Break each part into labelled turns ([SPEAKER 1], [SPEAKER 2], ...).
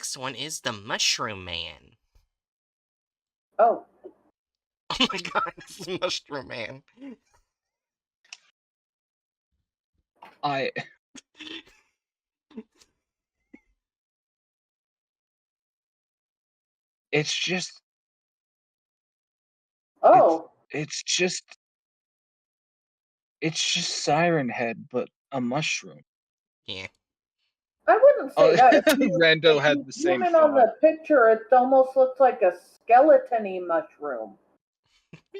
[SPEAKER 1] next one is the Mushroom Man.
[SPEAKER 2] Oh.
[SPEAKER 1] Oh my god, this is Mushroom Man.
[SPEAKER 3] It's just...
[SPEAKER 2] Oh.
[SPEAKER 3] It's just Siren Head, but a mushroom.
[SPEAKER 1] Yeah.
[SPEAKER 2] I wouldn't say that.
[SPEAKER 3] Rando had the same
[SPEAKER 2] Zoom in
[SPEAKER 3] thought.
[SPEAKER 2] on the picture, it almost looks like a skeleton-y mushroom.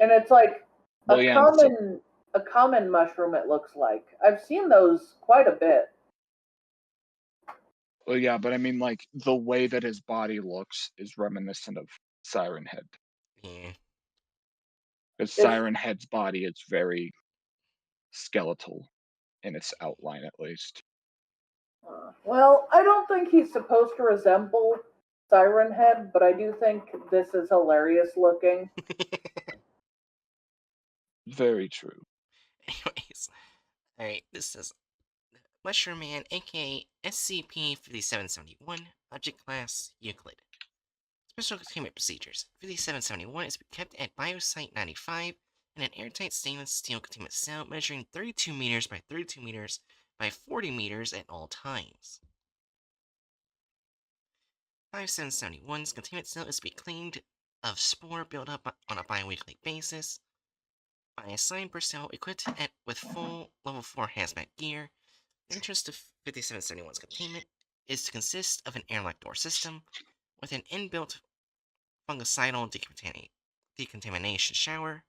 [SPEAKER 2] And it's like a common mushroom, it looks like. I've seen those quite a bit.
[SPEAKER 3] Well, yeah, but I mean, like, the way that his body looks is reminiscent of Siren Head.
[SPEAKER 1] Yeah.
[SPEAKER 3] Because Siren Head's body is very skeletal in its outline, at least.
[SPEAKER 2] Well, I don't think he's supposed to resemble Siren Head, but I do think this is hilarious looking.
[SPEAKER 3] Very true.
[SPEAKER 1] Anyways, alright, this is Mushroom Man, aka SCP-5771, Object Class Euclid. Special containment procedures. 5771 is kept at Biosite 95 in an airtight stainless steel containment cell measuring 32 meters by 32 meters by 40 meters at all times. 5771's containment cell is to be cleaned of spore buildup on a bi-weekly basis by assigned personnel equipped with full level 4 hazmat gear. The entrance to 5771's containment is to consist of an airlock door system with an inbuilt fungicidal decontamination shower.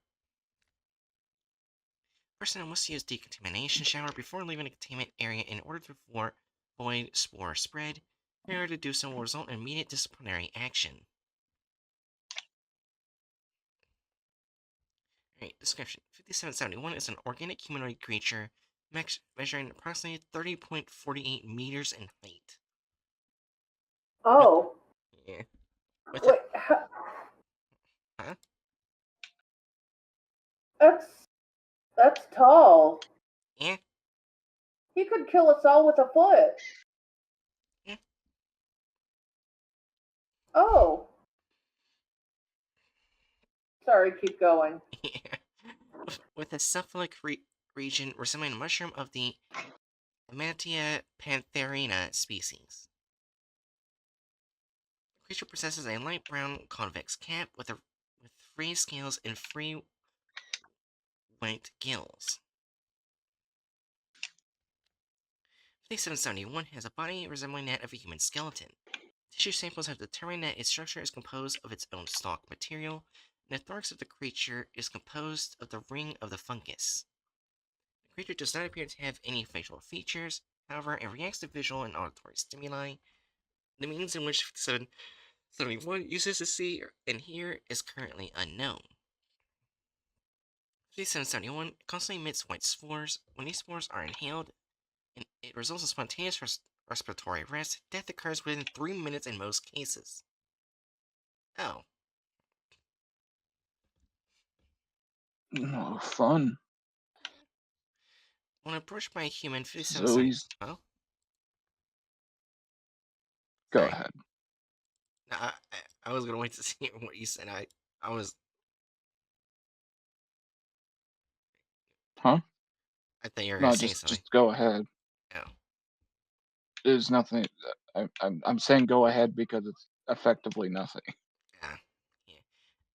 [SPEAKER 1] Personnel must use decontamination shower before leaving the containment area in order to avoid spore spread. Failure to do so will result in immediate disciplinary action. Alright, description. 5771 is an organic humanoid creature measuring approximately 30.48 meters in height.
[SPEAKER 2] Oh.
[SPEAKER 1] Yeah.
[SPEAKER 2] Wait,
[SPEAKER 1] huh?
[SPEAKER 2] That's tall.
[SPEAKER 1] Yeah.
[SPEAKER 2] He could kill us all with a foot.
[SPEAKER 1] Yeah.
[SPEAKER 2] Oh. Sorry, keep going.
[SPEAKER 1] Yeah. With a cephalic region resembling a mushroom of the Amantia pantherina species. The creature possesses a light brown convex cap with free scales and free white gills. 5771 has a body resembling that of a human skeleton. Tissue samples have determined that its structure is composed of its own stalk material, and the thorax of the creature is composed of the ring of the fungus. The creature does not appear to have any facial features, however, it reacts to visual and auditory stimuli. The means in which 5771 uses to see and hear is currently unknown. 5771 constantly emits white spores. When these spores are inhaled, and it results in spontaneous respiratory arrest. Death occurs within 3 minutes in most cases. Oh.
[SPEAKER 3] Oh, fun.
[SPEAKER 1] When approached by a human, 5771...
[SPEAKER 3] So
[SPEAKER 1] Oh?
[SPEAKER 3] Go ahead.
[SPEAKER 1] No, I was gonna wait to see what you said. I was...
[SPEAKER 3] Huh?
[SPEAKER 1] I thought you were gonna say something.
[SPEAKER 3] Just go ahead.
[SPEAKER 1] Oh.
[SPEAKER 3] There's nothing. I'm saying go ahead because it's effectively nothing.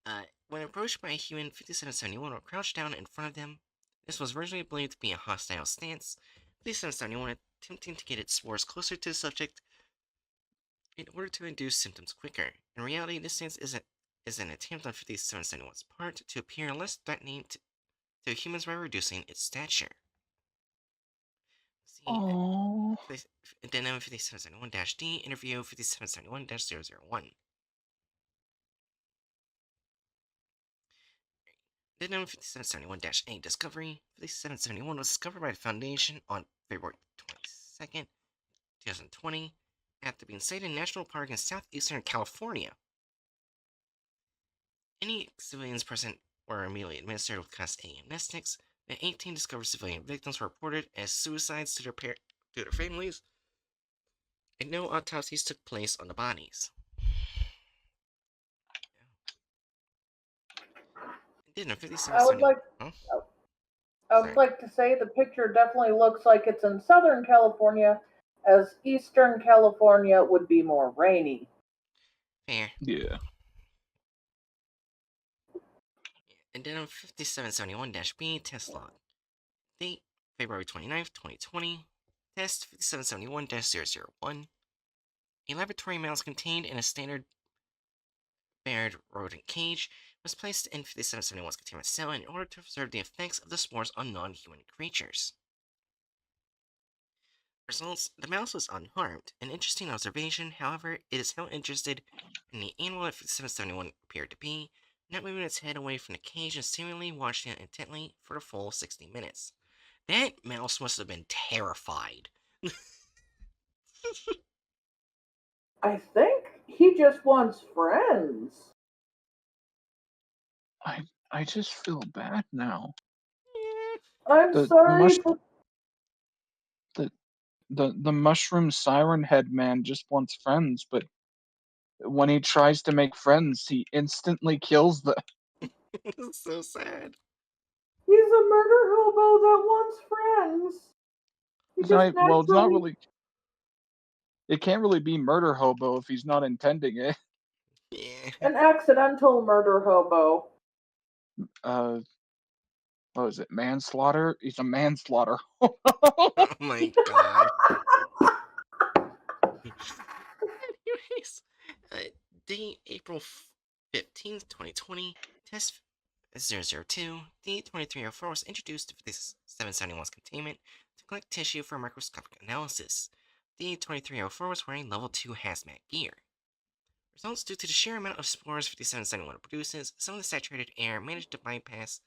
[SPEAKER 1] Yeah. When approached by a human, 5771 will crouch down in front of them. This was originally believed to be a hostile stance. 5771 attempting to get its spores closer to the subject in order to induce symptoms quicker. In reality, this stance is an attempt on 5771's part to appear less threatening to humans by reducing its stature.
[SPEAKER 3] Oh.
[SPEAKER 1] Addendum 5771-D, interview 5771-001. Addendum 5771-A, discovery. 5771 was discovered by the Foundation on February 22nd, 2020, after being sighted in National Park in southeastern California. Any civilians present were immediately administered with Class A amnestics. The 18 discovered civilian victims were reported as suicides to their families. And no autopsies took place on the bodies. Did a 5770.
[SPEAKER 2] I would like to say the picture definitely looks like it's in Southern California, as Eastern California would be more rainy.
[SPEAKER 1] Fair.
[SPEAKER 3] Yeah.
[SPEAKER 1] And then on 5771-B test log. Date February 29th, 2020. Test 5771-001. A laboratory mouse contained in a standard Baird rodent cage was placed in 5771's containment cell in order to observe the effects of the spores on non-human creatures. Results: the mouse was unharmed. An interesting observation, however, it is how interested in the animal that 5771 appeared to be, not moving its head away from the cage and seemingly watching it intently for the full 60 minutes. That mouse must have been terrified.
[SPEAKER 2] I think he just wants friends.
[SPEAKER 3] I just feel bad now.
[SPEAKER 2] I'm
[SPEAKER 3] The
[SPEAKER 2] sorry
[SPEAKER 3] mush-
[SPEAKER 2] for...
[SPEAKER 3] the mushroom siren head man just wants friends, but when he tries to make friends, he instantly kills them.
[SPEAKER 1] It's so sad.
[SPEAKER 2] He's a murder hobo that wants friends.
[SPEAKER 3] It's not really. It can't really be murder hobo if he's not intending it.
[SPEAKER 1] Yeah.
[SPEAKER 2] An accidental murder hobo.
[SPEAKER 3] What is it? Manslaughter? He's a manslaughter.
[SPEAKER 1] Oh my god. Anyways, date April 15th, 2020. Test 002. D2304 was introduced to 5771's containment to collect tissue for microscopic analysis. D2304 was wearing level 2 hazmat gear. Results: due to the sheer amount of spores 5771 produces, some of the saturated air managed to bypass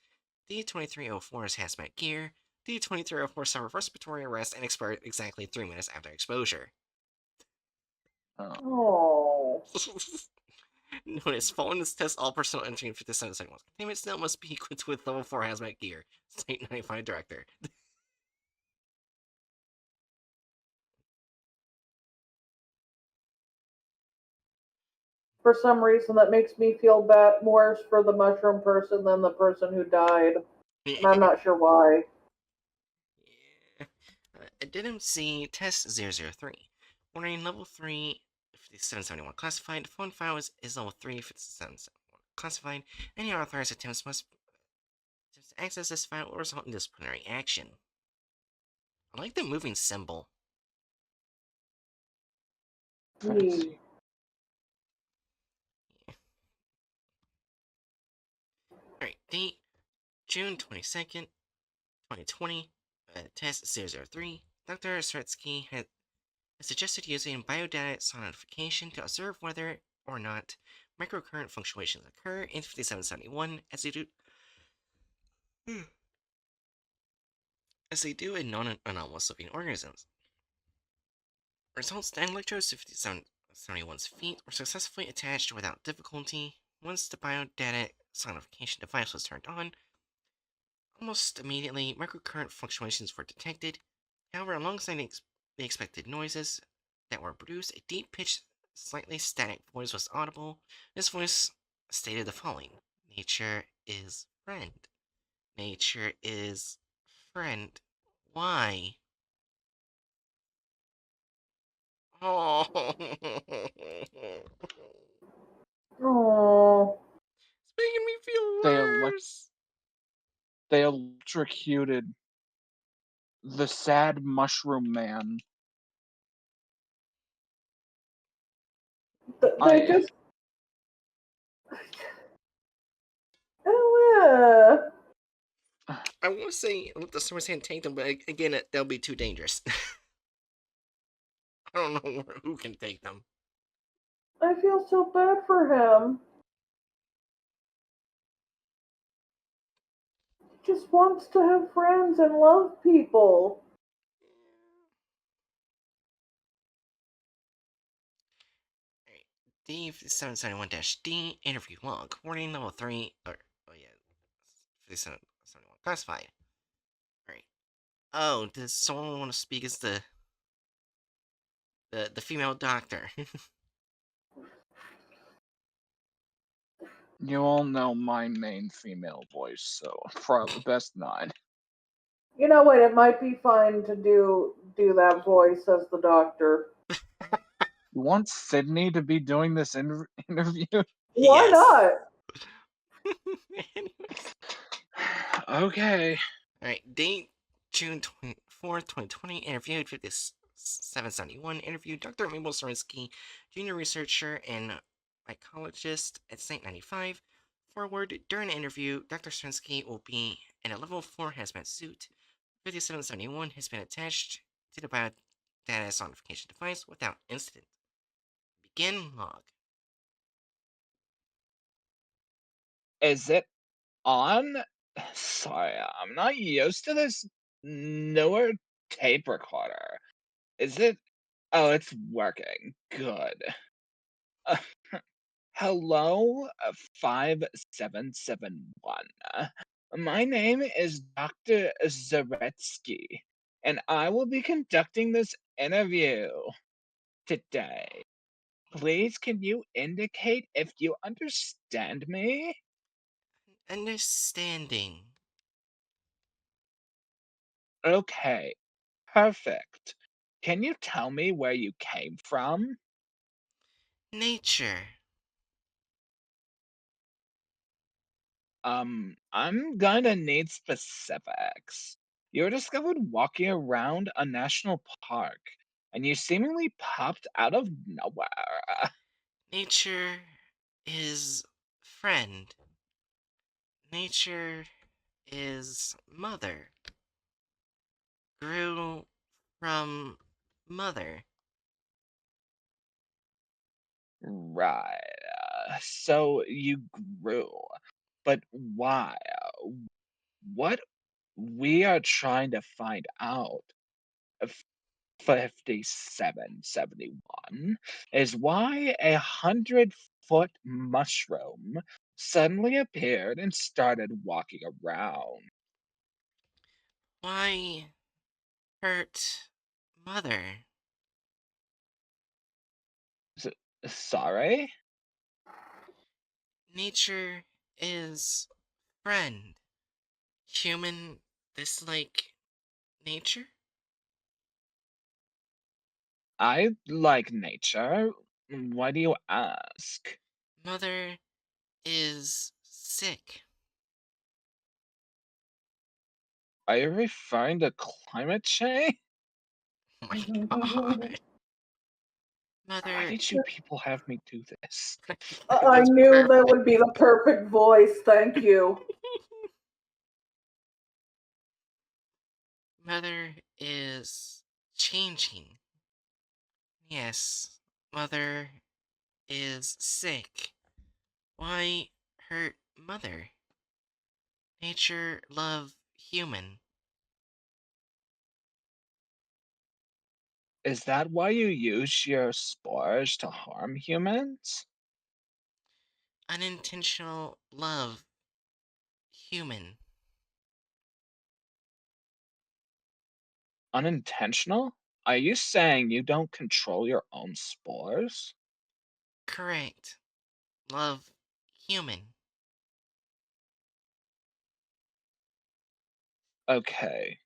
[SPEAKER 1] D2304's hazmat gear. D2304 suffered respiratory arrest and expired exactly 3 minutes after exposure.
[SPEAKER 2] Oh.
[SPEAKER 1] Notice: following this test, all personnel entering 5771's containment cell must be equipped with level 4 hazmat gear. State 95 Director.
[SPEAKER 2] For some reason, that makes me feel bad worse for the mushroom person than the person who died. And I'm not sure why.
[SPEAKER 1] Yeah. Addendum C, Test 003. Warning: level 3 5771 classified. The phone file is level 3 5771 classified. Any unauthorized attempts to access this file will result in disciplinary action. I like the moving symbol.
[SPEAKER 3] Fancy.
[SPEAKER 1] Alright, date June 22nd, 2020. Test 003. Dr. Sretsky has suggested using biodata sonification to observe whether or not microcurrent fluctuations occur in 5771 as they do in non-anomalous living organisms. Results: the electrodes to 5771's feet were successfully attached without difficulty. Once the biodata sonification device was turned on, almost immediately microcurrent fluctuations were detected. However, alongside the expected noises that were produced, a deep-pitched, slightly static voice was audible. This voice stated the following: nature is friend. Nature is friend. Why? Oh.
[SPEAKER 2] Oh.
[SPEAKER 1] It's making me feel worse.
[SPEAKER 3] They electrocuted the sad mushroom man.
[SPEAKER 2] They just... Oh,
[SPEAKER 1] I want to say let the source hand take them, but again, they'll be too dangerous. I don't know who can take them.
[SPEAKER 2] I feel so bad for him. He just wants to have friends and love people.
[SPEAKER 1] Alright. D5771-D interview log. Warning: level 3. Oh yeah. 5771 classified. Alright. Oh, does someone want to speak as the the female doctor.
[SPEAKER 3] You all know my main female voice, so probably best not.
[SPEAKER 2] You know what? It might be fine to do that voice as the doctor.
[SPEAKER 3] You want Sydney to be doing this interview?
[SPEAKER 2] Why not?
[SPEAKER 1] Anyways.
[SPEAKER 3] Okay.
[SPEAKER 1] Alright, date June 24th, 2020. Interviewed 5771. Interviewed Dr. Mabel Sarinsky, junior researcher and mycologist at St. 95. Forward, during the interview, Dr. Sarinsky will be in a level 4 hazmat suit. 5771 has been attached to the biodata sonification device without incident. Begin log.
[SPEAKER 3] Is it on? Sorry, I'm not used to this newer tape recorder. Is it? Oh, it's working. Good. Hello, 5771. My name is Dr. Zaretsky, and I will be conducting this interview today. Please, can you indicate if you understand me?
[SPEAKER 1] Understanding.
[SPEAKER 3] Okay, perfect. Can you tell me where you came from?
[SPEAKER 1] Nature.
[SPEAKER 3] I'm gonna need specifics. You were discovered walking around a national park, and you seemingly popped out of nowhere.
[SPEAKER 1] Nature is friend. Nature is mother. Grew from mother.
[SPEAKER 3] Right. So you grew. But why? What we are trying to find out, 5771, is why 100-foot mushroom suddenly appeared and started walking around.
[SPEAKER 1] Why hurt mother?
[SPEAKER 3] S- Sorry?
[SPEAKER 1] Nature is friend. Human dislike nature?
[SPEAKER 3] I like nature. Why do you ask?
[SPEAKER 1] Mother is sick.
[SPEAKER 3] Are you referring to climate change?
[SPEAKER 1] Oh my god.
[SPEAKER 3] Why
[SPEAKER 1] Mother.
[SPEAKER 3] did you people have me do this?
[SPEAKER 2] I knew that would be the perfect voice. Thank you.
[SPEAKER 1] Mother is changing. Yes, mother is sick. Why hurt mother? Nature love human.
[SPEAKER 3] Is that why you use your spores to harm humans?
[SPEAKER 1] Unintentional love human.
[SPEAKER 3] Unintentional? Are you saying you don't control your own spores?
[SPEAKER 1] Correct. Love human.
[SPEAKER 3] Okay,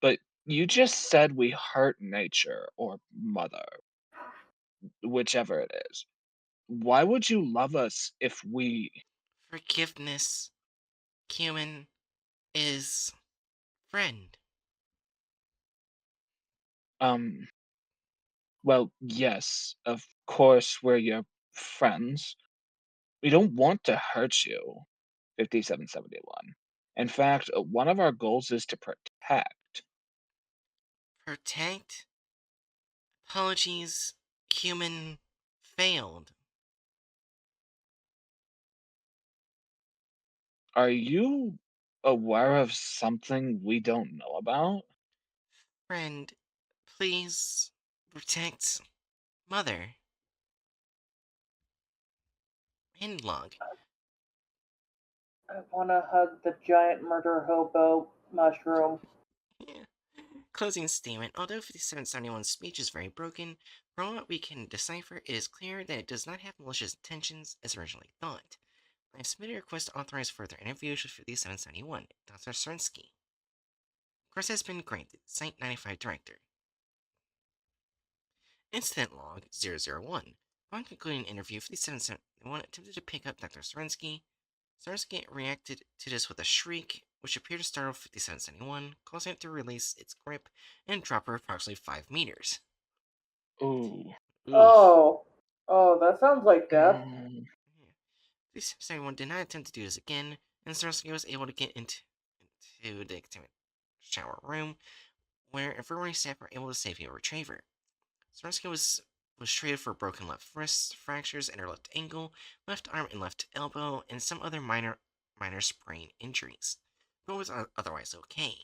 [SPEAKER 3] but you just said we hurt nature or mother, whichever it is. Why would you love us if we.
[SPEAKER 1] Forgiveness. Human is friend.
[SPEAKER 3] Um, well, yes, of course, we're your friends. We don't want to hurt you, 5771. In fact, one of our goals is to protect.
[SPEAKER 1] Protect. Apologies. Human failed.
[SPEAKER 3] Are you aware of something we don't know about?
[SPEAKER 1] Friend, please protect mother. End log.
[SPEAKER 2] I want to hug the giant murder hobo mushroom.
[SPEAKER 1] Yeah. Closing statement. Although 5771's speech is very broken, from what we can decipher, it is clear that it does not have malicious intentions as originally thought. I have submitted a request to authorize further interviews with 5771, Dr. Cernsky. Request has been granted. Site 95 Director. Incident Log 001. Upon concluding interview, 5771 attempted to pick up Dr. Cernsky. Cernsky reacted to this with a shriek, which appeared to startle 5771, causing it to release its grip and drop her approximately 5 meters.
[SPEAKER 3] Ooh.
[SPEAKER 2] Oh, that sounds like death.
[SPEAKER 1] 5771 did not attempt to do this again, and Cernsky was able to get into the shower room, where infirmary staff were able to safely retrieve her. Cernsky was treated for broken left wrist, fractures in her left ankle, left arm, and left elbow, and some other minor sprain injuries, but was otherwise okay.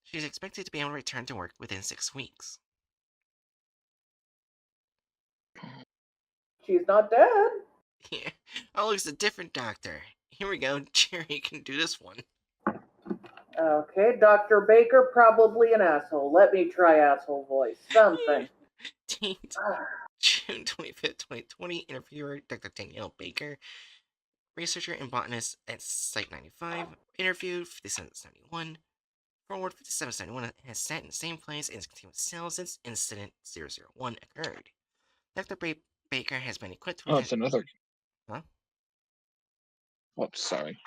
[SPEAKER 1] She is expected to be able to return to work within 6 weeks.
[SPEAKER 2] She's not dead.
[SPEAKER 1] Yeah. Oh, it's a different doctor. Here we go. Jerry can do this one.
[SPEAKER 2] Okay, Dr. Baker, probably an asshole. Let me try asshole voice. Something.
[SPEAKER 1] June 25th, 2020. Interviewer Dr. Danielle Baker, researcher and botanist at Site 95. Interview 5771. Forward 5771 has sat in the same place in continuous cells since Incident 001 occurred. Dr. Baker has been equipped with...
[SPEAKER 3] Oh, it's another...
[SPEAKER 1] Huh?
[SPEAKER 3] Oops, sorry.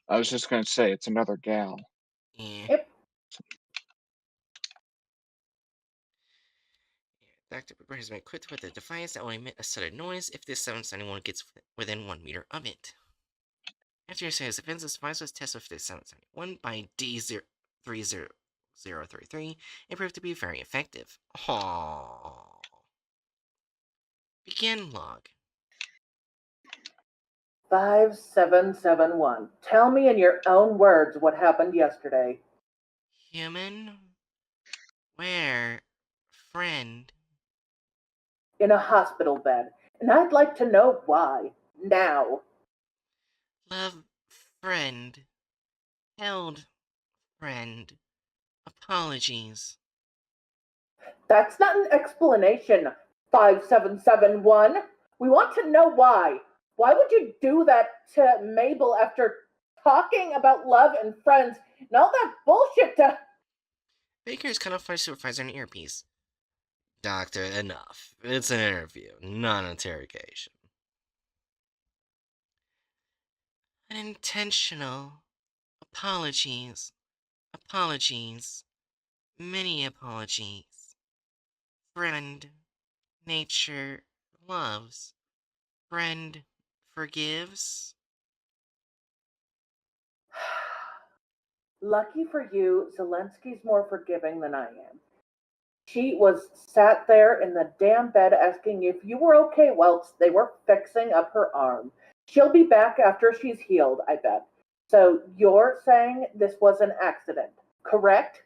[SPEAKER 3] I was just going to say, it's another gal.
[SPEAKER 1] Yeah.
[SPEAKER 2] Yep.
[SPEAKER 1] Dr. Baker has been equipped with a device that will emit a sudden noise if this 771 gets within 1 meter of it. After his events, this device was tested with this 771 by D30033 and proved to be very effective. Aww. Begin log.
[SPEAKER 2] 5771. Tell me in your own words what happened yesterday.
[SPEAKER 1] Human? Where? Friend?
[SPEAKER 2] In a hospital bed. And I'd like to know why. Now.
[SPEAKER 1] Love friend. Held friend. Apologies.
[SPEAKER 2] That's not an explanation, 5771. We want to know why. Why would you do that to Mabel after talking about love and friends and all that bullshit to...
[SPEAKER 1] Baker is kind of funny supervisor in earpiece. Doctor, enough. It's an interview, not an interrogation. Unintentional. Apologies. Apologies. Many apologies. Friend. Nature. Loves. Friend. Forgives.
[SPEAKER 2] Lucky for you, Zelensky's more forgiving than I am. She was sat there in the damn bed asking if you were okay whilst they were fixing up her arm. She'll be back after she's healed, I bet. So you're saying this was an accident, correct?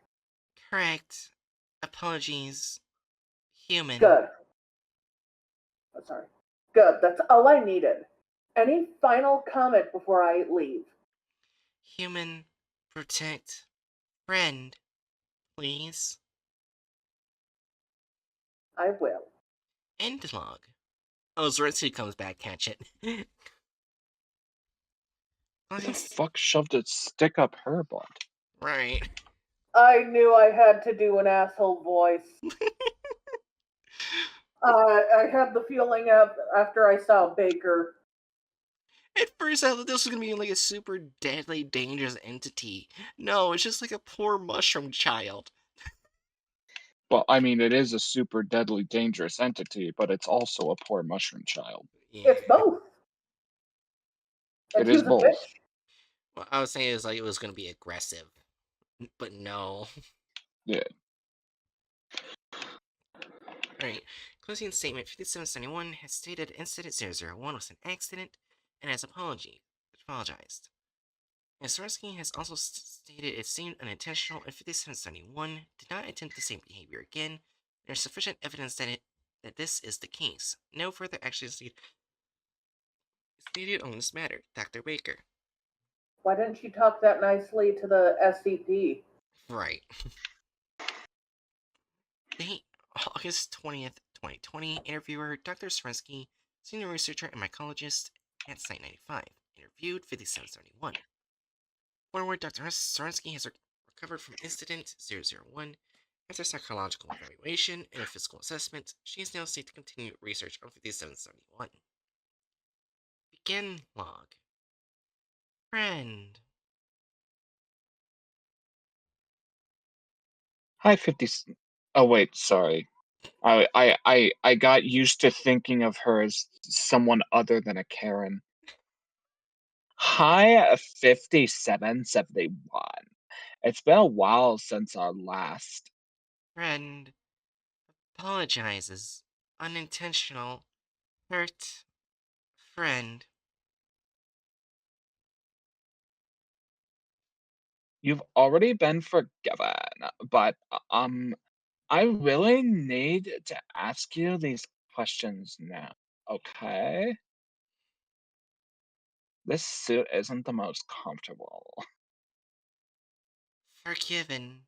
[SPEAKER 1] Correct. Apologies. Human.
[SPEAKER 2] Good. Oh, sorry. Good. That's all I needed. Any final comment before I leave?
[SPEAKER 1] Human. Protect. Friend. Please.
[SPEAKER 2] I will.
[SPEAKER 1] End log. Oh, Zoretsky comes back, catch it.
[SPEAKER 3] What the fuck shoved its stick up her butt?
[SPEAKER 1] Right.
[SPEAKER 2] I knew I had to do an asshole voice. I had the feeling after I saw Baker.
[SPEAKER 1] At first, I thought this was gonna be like a super deadly, dangerous entity. No, it's just like a poor mushroom child.
[SPEAKER 3] Well, I mean, it is a super deadly, dangerous entity, but it's also a poor mushroom child.
[SPEAKER 2] Yeah. It's both.
[SPEAKER 3] And it is both.
[SPEAKER 1] What I was saying is like it was gonna be aggressive, but no.
[SPEAKER 3] Yeah.
[SPEAKER 1] Alright, closing statement 5771 has stated Incident 001 was an accident and has apologized. And Swarovski has also stated it seemed unintentional and 5771 did not attempt the same behavior again. There is sufficient evidence that this is the case. No further action is needed on this matter. Dr. Baker.
[SPEAKER 2] Why didn't she talk that nicely to the SCP?
[SPEAKER 1] Right. Date August 20th, 2020. Interviewer Dr. Srensky, senior researcher and mycologist at Site 95. Interviewed 5771. Forward Dr. Srensky has recovered from Incident 001. After psychological evaluation and a physical assessment, she is now safe to continue research on 5771. Begin log. Friend.
[SPEAKER 3] Hi, 50. Oh, wait, sorry. I got used to thinking of her as someone other than a Karen. Hi, 5771. It's been a while since our last.
[SPEAKER 1] Friend. Apologizes. Unintentional. Hurt. Friend.
[SPEAKER 3] You've already been forgiven, but I really need to ask you these questions now, okay? This suit isn't the most comfortable.
[SPEAKER 1] Forgiven.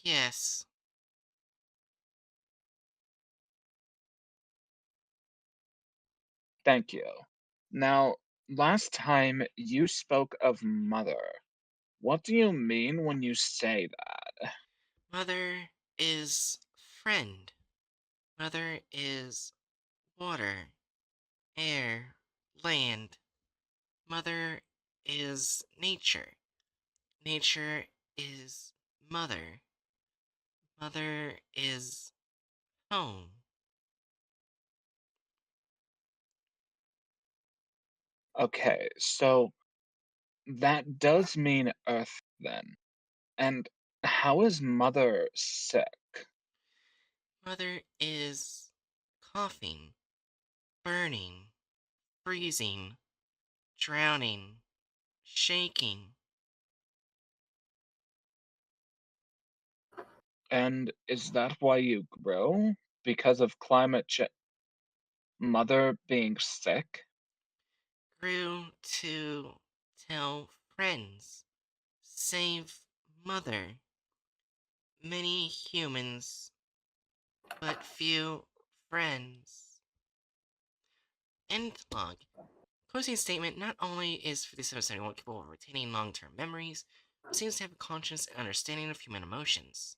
[SPEAKER 1] Yes.
[SPEAKER 3] Thank you. Now, last time you spoke of mother. What do you mean when you say that?
[SPEAKER 1] Mother is friend. Mother is water, air, land. Mother is nature. Nature is mother. Mother is home.
[SPEAKER 3] Okay, so that does mean Earth then. And how is mother sick?
[SPEAKER 1] Mother is coughing, burning, freezing, drowning, shaking.
[SPEAKER 3] And is that why you grow? Because of climate change? Mother being sick?
[SPEAKER 1] Grew to tell friends. Save mother. Many humans, but few friends. End log. Closing statement. Not only is 5771 capable of retaining long-term memories, but seems to have a conscience and understanding of human emotions.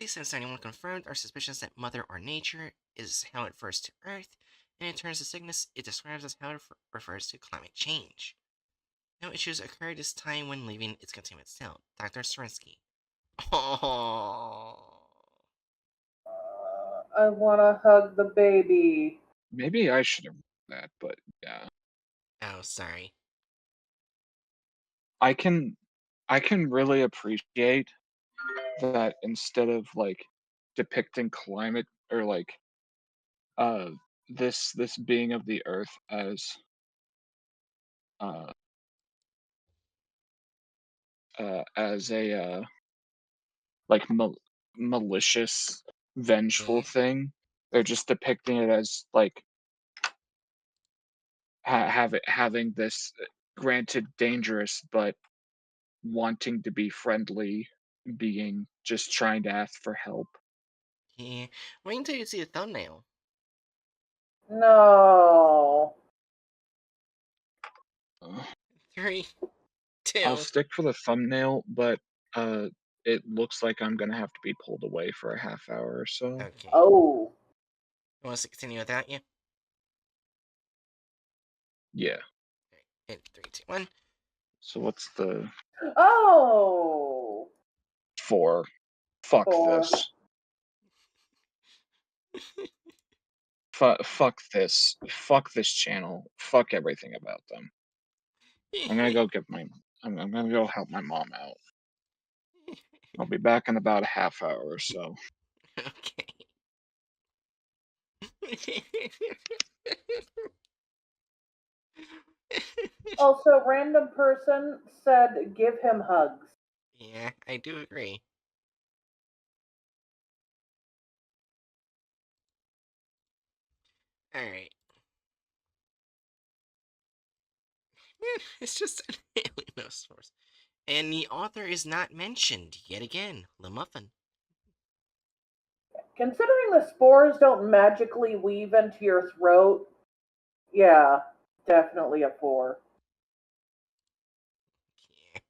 [SPEAKER 1] 5771 confirmed our suspicions that Mother or Nature is how it refers to Earth, and in terms of sickness, it describes as how it refers to climate change. No issues occurred this time when leaving its containment cell. Dr. Srensky. Oh.
[SPEAKER 2] I want to hug the baby.
[SPEAKER 3] Maybe I should have read that, but yeah.
[SPEAKER 1] Oh, sorry.
[SPEAKER 3] I can I can really appreciate that instead of like depicting climate or like uh this being of the earth uh as a like malicious vengeful
[SPEAKER 1] Yeah.
[SPEAKER 3] thing. They're just depicting it as like having this granted dangerous but wanting to be friendly being just trying to ask for help.
[SPEAKER 1] Yeah. Wait until you see the thumbnail.
[SPEAKER 2] No.
[SPEAKER 3] Uh,
[SPEAKER 1] Three,
[SPEAKER 3] I'll
[SPEAKER 1] two.
[SPEAKER 3] stick for the thumbnail, but uh, it looks like I'm gonna have to be pulled away for a half hour or so.
[SPEAKER 1] Okay.
[SPEAKER 2] Oh.
[SPEAKER 1] You want us to continue without you?
[SPEAKER 3] Yeah.
[SPEAKER 1] Alright. In 3, 2, 1.
[SPEAKER 3] So what's the
[SPEAKER 2] Oh.
[SPEAKER 3] 4? Fuck
[SPEAKER 2] Four.
[SPEAKER 3] this. Fuck this. Fuck this channel. Fuck everything about them. I'm gonna go get my. I'm gonna go help my mom out. I'll be back in about a half hour or so.
[SPEAKER 1] Okay.
[SPEAKER 2] Also, random person said give him hugs.
[SPEAKER 1] Yeah, I do agree. Alright. Man, it's just an alien source. And the author is not mentioned yet again. LeMuffin.
[SPEAKER 2] Considering the spores don't magically weave into your throat, yeah, definitely a 4.
[SPEAKER 1] Yeah.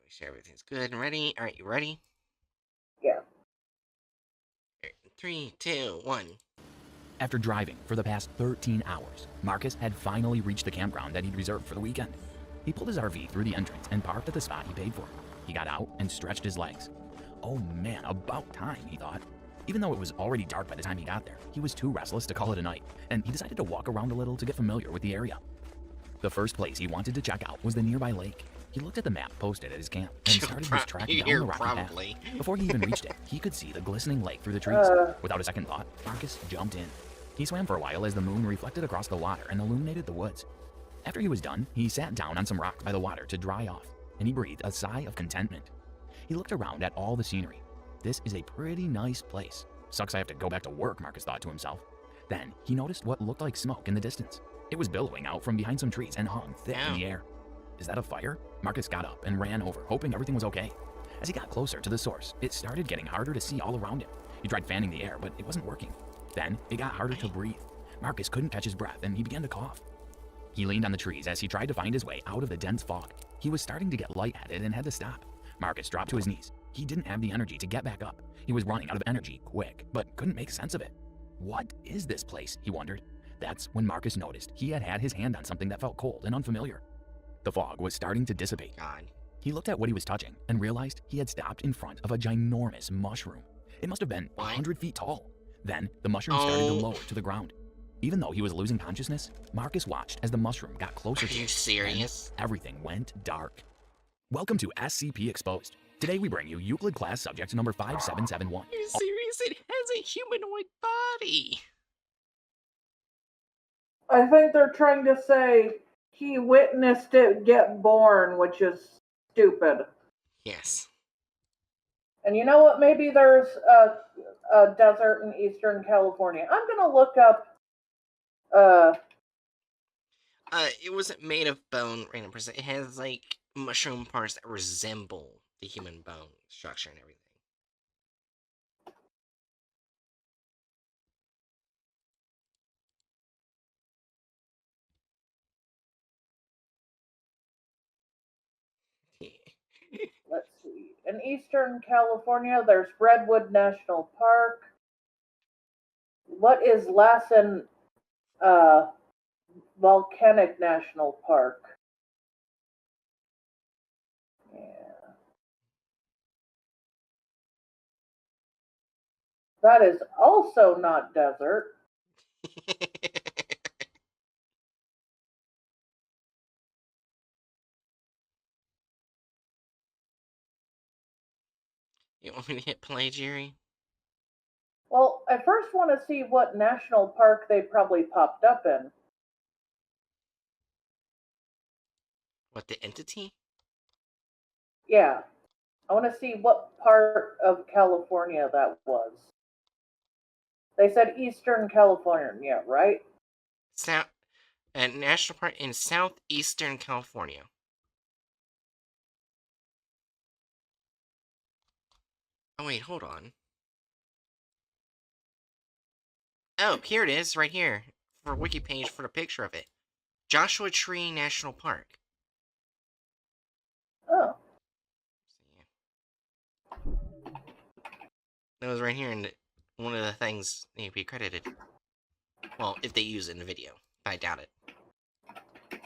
[SPEAKER 1] Make sure everything's good and ready. Alright, you ready?
[SPEAKER 2] Yeah.
[SPEAKER 1] 3, 2, 1.
[SPEAKER 4] After driving for the past 13 hours, Marcus had finally reached the campground that he'd reserved for the weekend. He pulled his RV through the entrance and parked at the spot he paid for. He got out and stretched his legs. Oh man, about time, he thought. Even though it was already dark by the time he got there, he was too restless to call it a night, and he decided to walk around a little to get familiar with the area. The first place he wanted to check out was the nearby lake. He looked at the map posted at his camp and started his trek down the rocky path. Before he even reached it, he could see the glistening lake through the trees. Without a second thought, Marcus jumped in. He swam for a while as the moon reflected across the water and illuminated the woods. After he was done, he sat down on some rocks by the water to dry off, and he breathed a sigh of contentment. He looked around at all the scenery. This is a pretty nice place. Sucks I have to go back to work, Marcus thought to himself. Then he noticed what looked like smoke in the distance. It was billowing out from behind some trees and hung thick in the air. Is that a fire? Marcus got up and ran over, hoping everything was okay. As he got closer to the source, it started getting harder to see all around him. He tried fanning the air, but it wasn't working. Then it got harder to breathe. Marcus couldn't catch his breath and he began to cough. He leaned on the trees as he tried to find his way out of the dense fog. He was starting to get lightheaded and had to stop. Marcus dropped to his knees. He didn't have the energy to get back up. He was running out of energy quick, but couldn't make sense of it. What is this place? He wondered. That's when Marcus noticed he had his hand on something that felt cold and unfamiliar. The fog was starting to dissipate.
[SPEAKER 1] God.
[SPEAKER 4] He looked at what he was touching and realized he had stopped in front of a ginormous mushroom. It must have been 100 feet tall. Then the mushroom started to lower to the ground. Even though he was losing consciousness, Marcus watched as the mushroom got closer to him.
[SPEAKER 1] Are you serious?
[SPEAKER 4] Everything went dark. Welcome to SCP Exposed. Today we bring you Euclid class subject number 5771.
[SPEAKER 1] Are you serious? It has a humanoid body.
[SPEAKER 2] I think they're trying to say he witnessed it get born, which is stupid.
[SPEAKER 1] Yes.
[SPEAKER 2] And you know what? Maybe there's a desert in Eastern California. I'm gonna look up.
[SPEAKER 1] It wasn't made of bone, random percent. It has like mushroom parts that resemble the human bone structure and everything.
[SPEAKER 2] Let's see. In Eastern California, there's Redwood National Park. What is Lassen Volcanic National Park? Yeah. That is also not desert.
[SPEAKER 1] You want me to hit play, Jerry?
[SPEAKER 2] Well, I first want to see what national park they probably popped up in.
[SPEAKER 1] What, the entity?
[SPEAKER 2] Yeah. I want to see what part of California that was. They said Eastern California, right?
[SPEAKER 1] National park in southeastern California. Oh wait, hold on. Oh, here it is, right here. For a wiki page for the picture of it. Joshua Tree National Park.
[SPEAKER 2] Oh.
[SPEAKER 1] That was right here, and one of the things need to be credited. Well, if they use it in the video. But I doubt it. Yeah,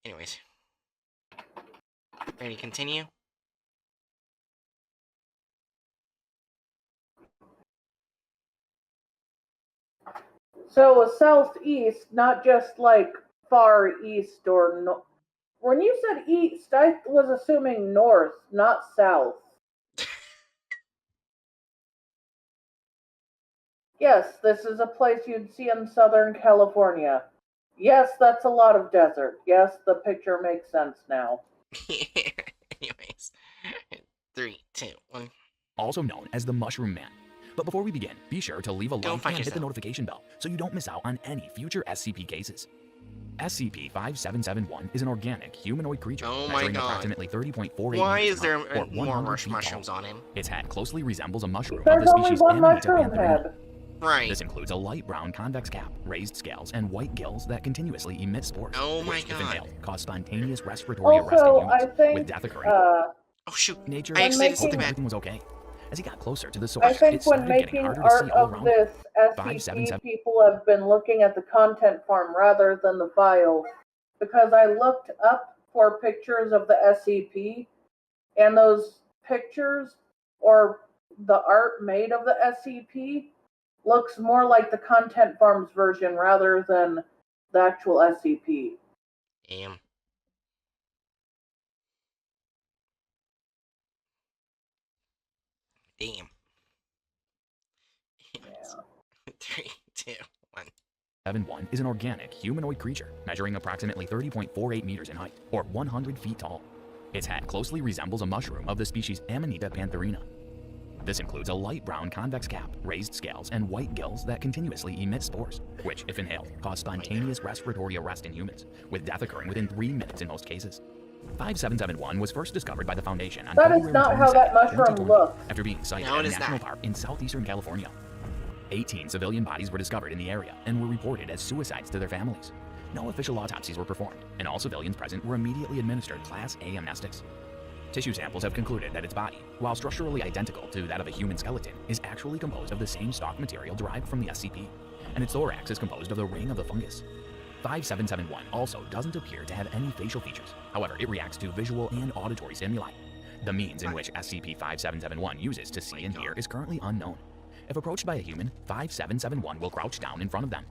[SPEAKER 1] anyways. Ready to continue?
[SPEAKER 2] So a southeast, not just like far east or no. When you said east, I was assuming north, not south. Yes, this is a place you'd see in Southern California. Yes, that's a lot of desert. Yes, the picture makes sense now.
[SPEAKER 1] Anyways. 3, 2, 1.
[SPEAKER 4] Also known as the Mushroom Man. But before we begin, be sure to leave a like and hit the notification bell so you don't miss out on any future SCP cases. SCP-5771 is an organic, humanoid creature
[SPEAKER 1] Oh my
[SPEAKER 4] measuring
[SPEAKER 1] God.
[SPEAKER 4] approximately 30.48
[SPEAKER 1] Why
[SPEAKER 4] meters
[SPEAKER 1] is there
[SPEAKER 4] in height, or
[SPEAKER 1] more
[SPEAKER 4] 100 feet
[SPEAKER 1] mushrooms
[SPEAKER 4] tall.
[SPEAKER 1] on him?
[SPEAKER 4] Its head closely resembles a mushroom of
[SPEAKER 2] There's
[SPEAKER 4] the
[SPEAKER 2] only
[SPEAKER 4] species
[SPEAKER 2] one
[SPEAKER 4] Amanita
[SPEAKER 2] mushroom
[SPEAKER 4] pantherina.
[SPEAKER 2] head.
[SPEAKER 1] Right.
[SPEAKER 4] This includes a light brown convex cap, raised scales, and white gills that continuously emit spores,
[SPEAKER 1] Oh my
[SPEAKER 4] which, if
[SPEAKER 1] God.
[SPEAKER 4] inhaled, cause spontaneous respiratory arrest in
[SPEAKER 2] Also,
[SPEAKER 4] humans,
[SPEAKER 2] I think,
[SPEAKER 4] with death occurring.
[SPEAKER 1] Oh shoot.
[SPEAKER 4] Nature,
[SPEAKER 1] I accidentally
[SPEAKER 4] hoping
[SPEAKER 1] said that.
[SPEAKER 4] everything was okay. As he got closer to the
[SPEAKER 2] I
[SPEAKER 4] source,
[SPEAKER 2] think
[SPEAKER 4] it
[SPEAKER 2] when
[SPEAKER 4] started getting
[SPEAKER 2] making
[SPEAKER 4] harder to see
[SPEAKER 2] art
[SPEAKER 4] all
[SPEAKER 2] of
[SPEAKER 4] around
[SPEAKER 2] this
[SPEAKER 4] him.
[SPEAKER 2] SCP,
[SPEAKER 4] 577
[SPEAKER 2] people have been looking at the content farm rather than the file, because I looked up for pictures of the SCP, and those pictures, or the art made of the SCP, looks more like the content farm's version rather than the actual SCP.
[SPEAKER 1] Damn. Damn.
[SPEAKER 2] Yeah.
[SPEAKER 1] 3, 2, 1.
[SPEAKER 4] 71 is an organic, humanoid creature measuring approximately 30.48 meters in height, or 100 feet tall. Its head closely resembles a mushroom of the species Amanita pantherina. This includes a light brown convex cap, raised scales, and white gills that continuously emit spores, which, if inhaled, cause spontaneous respiratory arrest in humans, with death occurring within 3 minutes in most cases. 5771 was first discovered by the Foundation on
[SPEAKER 2] That is
[SPEAKER 4] February
[SPEAKER 2] not how that
[SPEAKER 4] 22nd,
[SPEAKER 2] mushroom
[SPEAKER 4] 2020,
[SPEAKER 2] looks.
[SPEAKER 4] after being sighted
[SPEAKER 1] No,
[SPEAKER 4] at
[SPEAKER 1] it
[SPEAKER 4] a
[SPEAKER 1] is
[SPEAKER 4] national
[SPEAKER 1] not.
[SPEAKER 4] park in southeastern California. 18 civilian bodies were discovered in the area and were reported as suicides to their families. No official autopsies were performed, and all civilians present were immediately administered Class A amnestics. Tissue samples have concluded that its body, while structurally identical to that of a human skeleton, is actually composed of the same stock material derived from the SCP, and its thorax is composed of the ring of the fungus. 5771 also doesn't appear to have any facial features. However, it reacts to visual and auditory stimuli. The means in which SCP-5771 uses to see and hear is currently unknown. If approached by a human, 5771 will crouch down in front of them.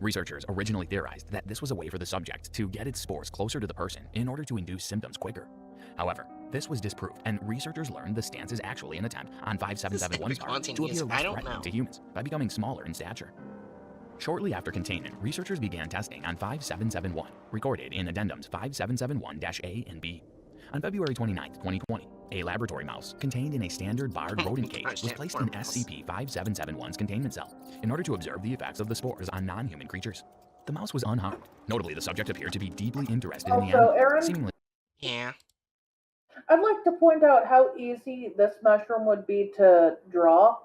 [SPEAKER 4] Researchers originally theorized that this was a way for the subject to get its spores closer to the person in order to induce symptoms quicker. However, this was disproved, and researchers learned the stance is actually an attempt on 5771's part to appear less threatening to humans by becoming smaller in stature. Shortly after containment, researchers began testing on 5771, recorded in addendums 5771-A and B. On February 29, 2020, a laboratory mouse contained in a standard barred rodent cage was placed in SCP-5771's containment cell in order to observe the effects of the spores on non-human creatures. The mouse was unharmed. Notably, the subject appeared to be deeply interested in the
[SPEAKER 2] Also,
[SPEAKER 4] animal,
[SPEAKER 2] Aaron?
[SPEAKER 4] seemingly.
[SPEAKER 1] Yeah.
[SPEAKER 2] I'd like to point out how easy this mushroom would be to draw.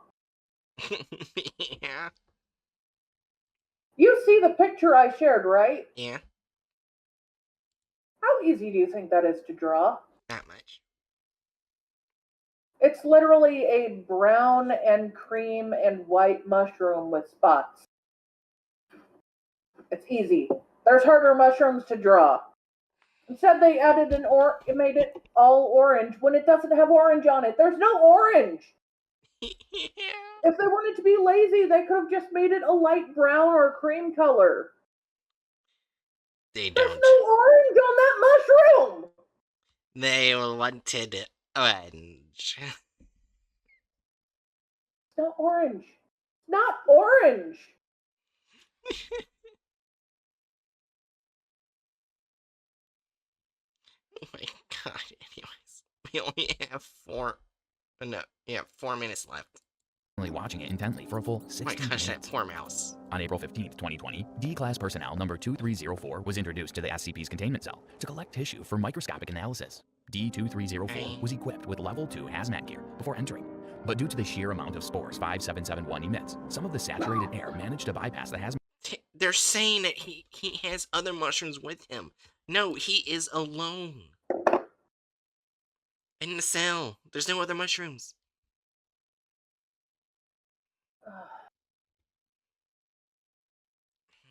[SPEAKER 1] Yeah.
[SPEAKER 2] You see the picture I shared, right?
[SPEAKER 1] Yeah.
[SPEAKER 2] How easy do you think that is to draw?
[SPEAKER 1] Not much.
[SPEAKER 2] It's literally a brown and cream and white mushroom with spots. It's easy. There's harder mushrooms to draw. Instead, they added it made it all orange when it doesn't have orange on it. There's no orange.
[SPEAKER 1] Yeah.
[SPEAKER 2] If they wanted to be lazy, they could have just made it a light brown or cream color.
[SPEAKER 1] They
[SPEAKER 2] There's
[SPEAKER 1] don't.
[SPEAKER 2] no orange on that mushroom.
[SPEAKER 1] They wanted orange.
[SPEAKER 2] It's not orange. It's not orange.
[SPEAKER 1] Oh my God. Anyways, we only have 4 minutes left.
[SPEAKER 4] watching it intently for a full
[SPEAKER 1] Oh
[SPEAKER 4] 60
[SPEAKER 1] my gosh, that
[SPEAKER 4] minutes.
[SPEAKER 1] poor mouse.
[SPEAKER 4] On April 15, 2020, D-Class personnel number 2304 was introduced to the SCP's containment cell to collect tissue for microscopic analysis. D-2304
[SPEAKER 1] Hey.
[SPEAKER 4] was equipped with level 2 hazmat gear before entering, but due to the sheer amount of spores 5771 emits, some of the saturated air managed to bypass the hazmat.
[SPEAKER 1] They're saying that he has other mushrooms with him. No, he is alone. In the cell. There's no other mushrooms. Oh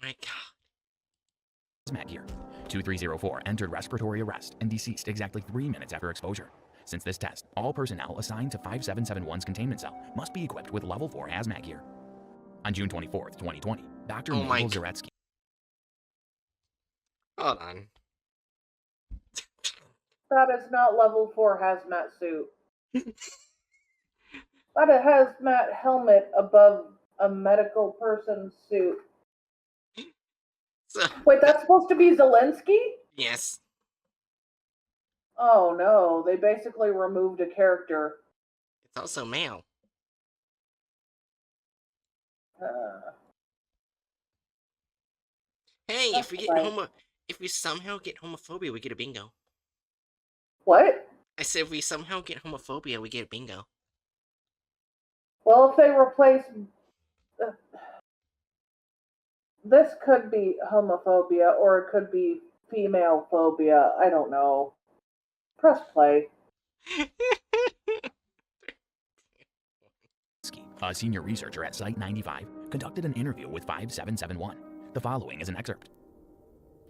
[SPEAKER 1] my God.
[SPEAKER 4] hazmat gear. 2304 entered respiratory arrest and deceased exactly 3 minutes after exposure. Since this test, all personnel assigned to 5771's containment cell must be equipped with level 4 hazmat gear. On June 24, 2020, Dr.
[SPEAKER 1] Oh my
[SPEAKER 4] Mabel Zaretsky.
[SPEAKER 1] Hold on.
[SPEAKER 2] That is not level 4 hazmat suit. That a hazmat helmet above a medical person's suit.
[SPEAKER 1] So,
[SPEAKER 2] Wait, that's supposed to be Zelensky?
[SPEAKER 1] yes.
[SPEAKER 2] Oh no, they basically removed a character.
[SPEAKER 1] It's also male. Hey,
[SPEAKER 2] That's fine.
[SPEAKER 1] if we somehow get homophobia, we get a bingo.
[SPEAKER 2] What?
[SPEAKER 1] I said if we somehow get homophobia, we get a bingo.
[SPEAKER 2] Well, if they replace. This could be homophobia or it could be female phobia. I don't know. Press play.
[SPEAKER 4] A senior researcher at Site 95 conducted an interview with 5771. The following is an excerpt.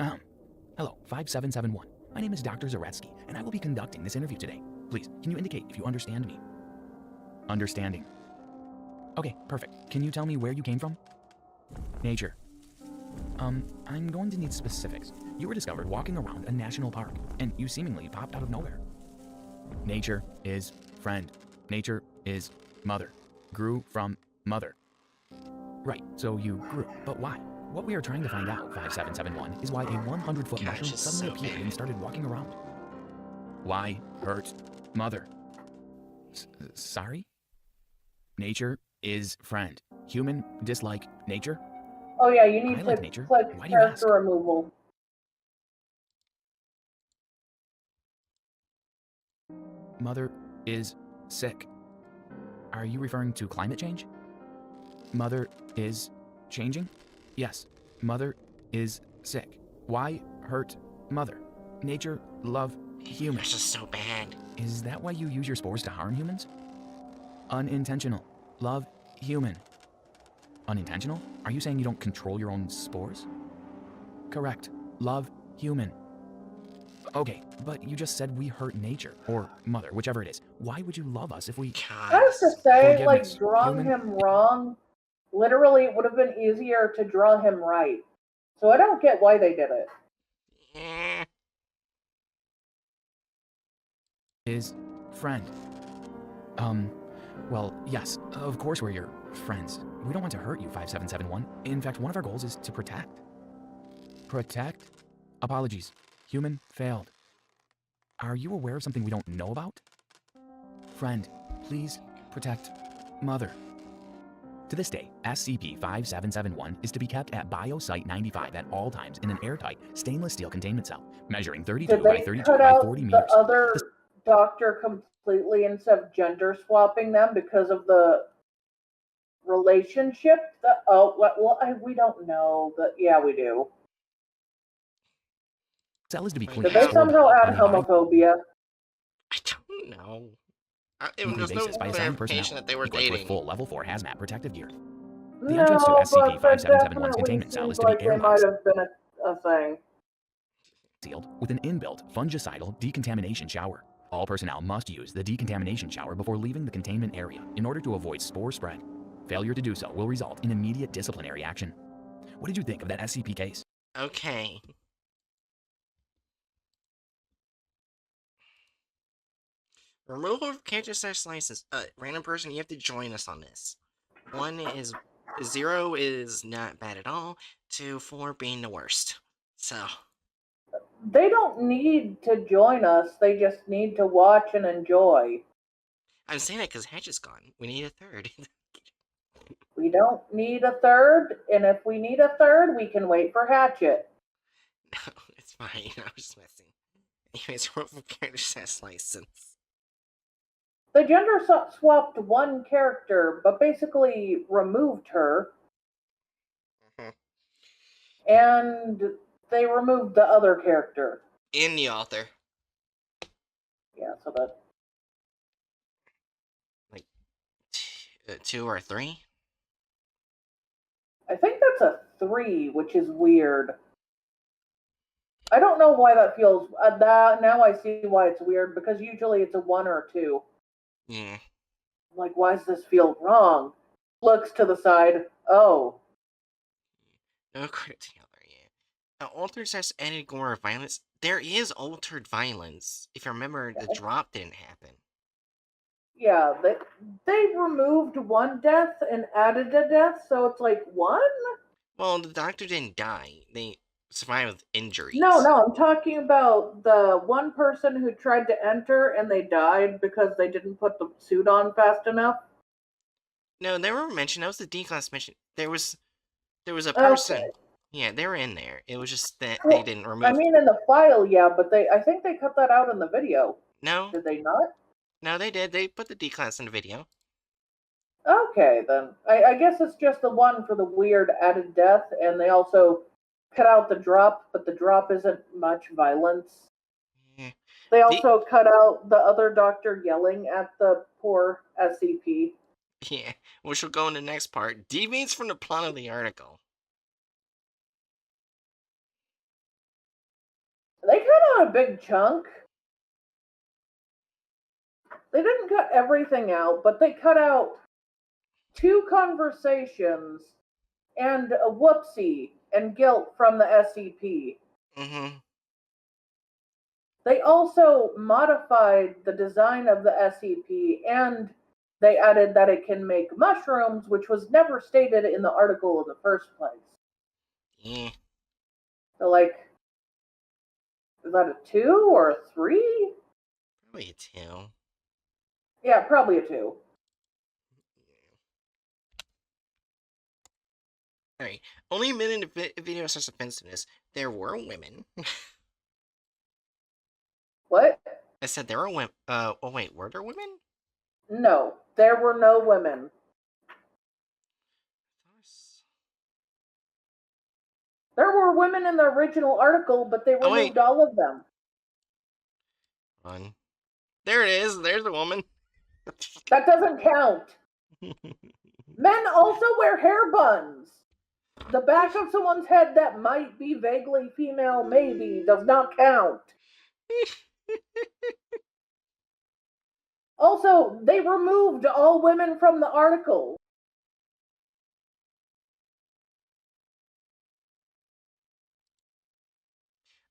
[SPEAKER 4] Hello, 5771. My name is Dr. Zaretsky, and I will be conducting this interview today. Please, can you indicate if you understand me? Understanding. Okay, perfect. Can you tell me where you came from? Nature. I'm going to need specifics. You were discovered walking around a national park, and you seemingly popped out of nowhere. Nature is friend. Nature is mother. Grew from mother. Right, so you grew, but why? What we are trying to find out, 5771, is why a 100-foot mushroom
[SPEAKER 1] it's
[SPEAKER 4] suddenly
[SPEAKER 1] so
[SPEAKER 4] appeared
[SPEAKER 1] bad.
[SPEAKER 4] and started walking around. Why hurt mother? Sorry? Nature is friend. Human dislike nature?
[SPEAKER 2] Oh yeah, you need
[SPEAKER 4] I
[SPEAKER 2] to
[SPEAKER 4] like nature.
[SPEAKER 2] click
[SPEAKER 4] Why do you ask?
[SPEAKER 2] character removal.
[SPEAKER 4] Mother is sick. Are you referring to climate change? Mother is changing? Yes, mother is sick. Why hurt mother? Nature, love, human.
[SPEAKER 1] This is so bad.
[SPEAKER 4] Is that why you use your spores to harm humans? Unintentional. Love, human. Unintentional? Are you saying you don't control your own spores? Correct. Love, human. Okay, but you just said we hurt nature, or mother, whichever it is. Why would you love us if we...
[SPEAKER 1] God.
[SPEAKER 2] I have to say, like,
[SPEAKER 4] Forgiveness.
[SPEAKER 2] drawing
[SPEAKER 4] Human.
[SPEAKER 2] him wrong, literally, it would have been easier to draw him right. So I don't get why they did it.
[SPEAKER 1] Eh.
[SPEAKER 4] Is friend. Well, yes, of course we're your friends. We don't want to hurt you, 5771. In fact, one of our goals is to protect. Protect? Apologies. Human failed. Are you aware of something we don't know about? Friend, please protect mother. To this day, SCP-5771 is to be kept at Biosite 95 at all times in an airtight stainless steel containment cell, measuring 32
[SPEAKER 2] Did
[SPEAKER 4] by
[SPEAKER 2] they
[SPEAKER 4] 32
[SPEAKER 2] cut
[SPEAKER 4] by
[SPEAKER 2] out
[SPEAKER 4] 40
[SPEAKER 2] the
[SPEAKER 4] meters.
[SPEAKER 2] other doctor completely instead of gender swapping them because of the relationship? We don't know, but yeah, we do.
[SPEAKER 4] Cell is to be
[SPEAKER 1] Did
[SPEAKER 4] cleaned
[SPEAKER 2] Did they
[SPEAKER 1] Yeah.
[SPEAKER 2] somehow
[SPEAKER 4] orbital
[SPEAKER 2] add
[SPEAKER 4] on a bi-
[SPEAKER 2] homophobia?
[SPEAKER 1] I don't know.
[SPEAKER 4] weekly
[SPEAKER 1] There's no
[SPEAKER 4] basis by assigned
[SPEAKER 1] clarification
[SPEAKER 4] personnel,
[SPEAKER 1] that they were
[SPEAKER 4] equipped with
[SPEAKER 1] dating.
[SPEAKER 4] full level 4 hazmat protective gear. The
[SPEAKER 2] No,
[SPEAKER 4] entrance to
[SPEAKER 2] but that
[SPEAKER 4] SCP-5771's
[SPEAKER 2] definitely
[SPEAKER 4] containment cell
[SPEAKER 2] seems
[SPEAKER 4] is to be
[SPEAKER 2] like they
[SPEAKER 4] air
[SPEAKER 2] might
[SPEAKER 4] locked,
[SPEAKER 2] have been a thing.
[SPEAKER 4] sealed with an inbuilt fungicidal decontamination shower. All personnel must use the decontamination shower before leaving the containment area in order to avoid spore spread. Failure to do so will result in immediate disciplinary action. What did you think of that SCP case?
[SPEAKER 1] Okay. Removal of character slash license. Random person, you have to join us on this. 0 is not bad at all. 2, 4 being the worst. So,
[SPEAKER 2] They don't need to join us. They just need to watch and enjoy.
[SPEAKER 1] I'm saying that because Hatch is gone. We need a third.
[SPEAKER 2] We don't need a third, and if we need a third, we can wait for Hatchet.
[SPEAKER 1] No, it's fine. I was just messing. Anyways, removal of character slash license.
[SPEAKER 2] The gender swapped one character, but basically removed her,
[SPEAKER 1] Mhm.
[SPEAKER 2] and they removed the other character.
[SPEAKER 1] In the author.
[SPEAKER 2] Yeah, so that.
[SPEAKER 1] Like, 2 or 3?
[SPEAKER 2] I think that's a 3, which is weird. I don't know why that feels. Now I see why it's weird, because usually it's a 1 or a 2.
[SPEAKER 1] Yeah.
[SPEAKER 2] I'm like, why does this feel wrong? Looks to the side. Oh.
[SPEAKER 1] No credit to the other, yeah. Now, altered says added gore or violence. There is altered violence. If you remember, the drop didn't happen.
[SPEAKER 2] Yeah, they removed one death and added a death, so it's like 1?
[SPEAKER 1] Well, the doctor didn't die. They survived with injuries.
[SPEAKER 2] No, I'm talking about the one person who tried to enter and they died because they didn't put the suit on fast enough.
[SPEAKER 1] No, they were mentioned. That was the D-class mention. There was a person.
[SPEAKER 2] Okay.
[SPEAKER 1] Yeah, they were in there. It was just that
[SPEAKER 2] Well,
[SPEAKER 1] they didn't remove.
[SPEAKER 2] I mean, in the file, yeah, but I think they cut that out in the video.
[SPEAKER 1] No,
[SPEAKER 2] Did they not?
[SPEAKER 1] no, they did. They put the D-class in the video.
[SPEAKER 2] Okay, then. I guess it's just the one for the weird added death, and they also cut out the drop, but the drop isn't much violence.
[SPEAKER 1] Yeah.
[SPEAKER 2] They also cut out the other doctor yelling at the poor SCP.
[SPEAKER 1] Yeah, which will go in the next part. Deviates from the plot of the article.
[SPEAKER 2] They cut out a big chunk. They didn't cut everything out, but they cut out 2 conversations and a whoopsie and guilt from the SCP.
[SPEAKER 1] Mm-hmm.
[SPEAKER 2] They also modified the design of the SCP and they added that it can make mushrooms, which was never stated in the article in the first place.
[SPEAKER 1] Yeah.
[SPEAKER 2] So, like, is that a 2 or a 3?
[SPEAKER 1] Probably a 2.
[SPEAKER 2] Yeah, probably a 2.
[SPEAKER 1] Alright, only a minute of video such offensiveness. There were women.
[SPEAKER 2] What?
[SPEAKER 1] I said there were women. Oh wait, were there women?
[SPEAKER 2] No, there were no women. There were women in the original article, but they removed all of them.
[SPEAKER 1] Fun. There it is. There's a woman.
[SPEAKER 2] That doesn't count. Men also wear hair buns. The back of someone's head that might be vaguely female, maybe, does not count. Also, they removed all women from the article.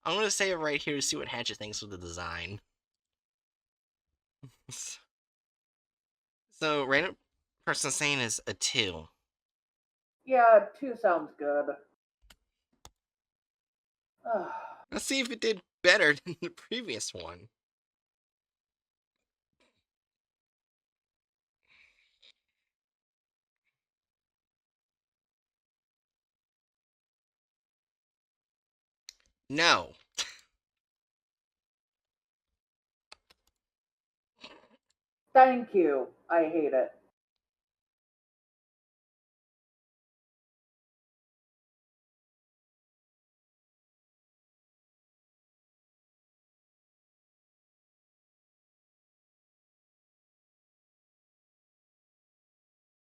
[SPEAKER 1] I'm gonna save it right here to see what Hatchet thinks of the design. So, random person saying is a 2.
[SPEAKER 2] Yeah, 2 sounds good.
[SPEAKER 1] Let's see if it did better than the previous one. No.
[SPEAKER 2] Thank you. I hate it.